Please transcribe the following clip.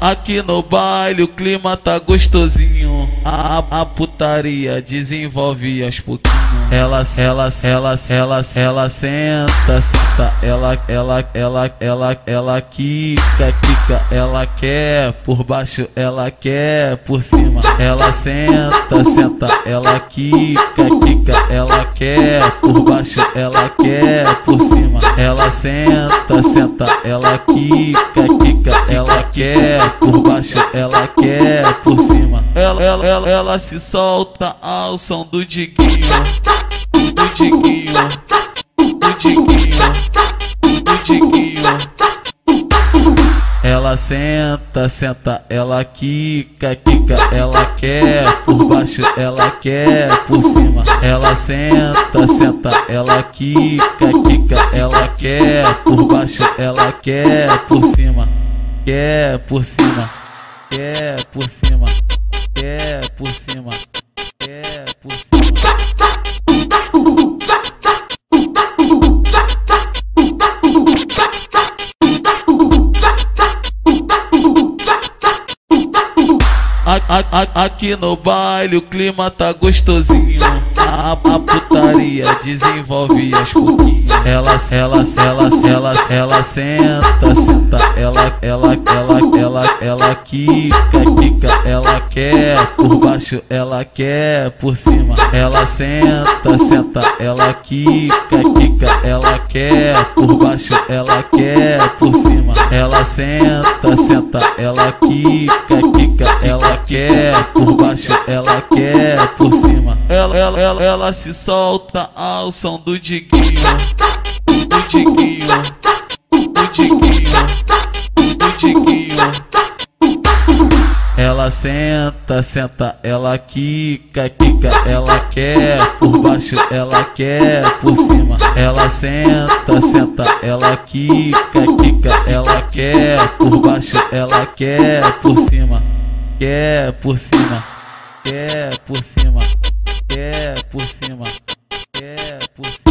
Aqui no baile o clima tá gostosinho. A putaria desenvolve aos pouquinhos. Ela senta, senta. Ela quica. Ela quer por baixo, ela quer por cima. Ela senta, ela quica. Ela quer por baixo, ela quer por cima. Ela senta, ela quica. Ela quer por baixo, ela quer por cima. Ela se solta ao som do diguinho. Ela senta, ela quica. Ela quer por baixo, ela quer por cima. Ela senta, ela quica. Ela quer por baixo, ela quer por cima. Quer por cima, quer por cima, quer por cima, quer por cima. Aqui no baile o clima tá gostosinho. A putaria desenvolve aos pouquinhos. Ela senta, ela quica. Ela quer por baixo, ela quer por cima. Ela senta, ela quica. Ela quer por baixo, ela quer por cima. Ela senta, ela quica. Ela quer por baixo, ela quer por cima. Ela se solta ao som do diguinho. Ela senta, ela quica. Ela quer por baixo, ela quer por cima. Ela senta, ela quica. Ela quer por baixo, ela quer por cima. Quer por cima, quer por cima, quer por cima, quer por cima.